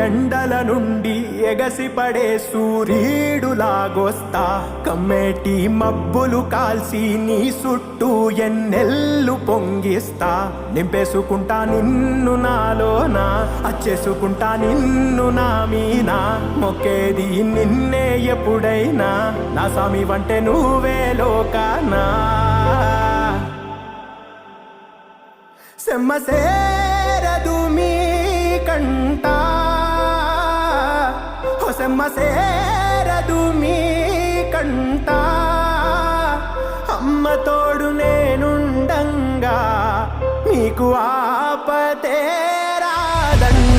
ఎండల నుండి ఎగసిపడే సూర్యుడులాగొస్తా కమ్మేటి మబ్బులు కాల్సి నీ చుట్టూ ఎన్నెల్లు పొంగిస్తా నింపేసుకుంటా నిన్ను నాలోనా అచ్చేసుకుంటా నిన్ను నా మీనా మొక్కేది నిన్నే ఎప్పుడైనా నా స్వామి వంటే నువ్వే లోకానా సెమ్మసేరదు మీ కంట సెమ్మసేరదు మీ కంట అమ్మ తోడు నేనుండంగా మీకు ఆపతే రాదంట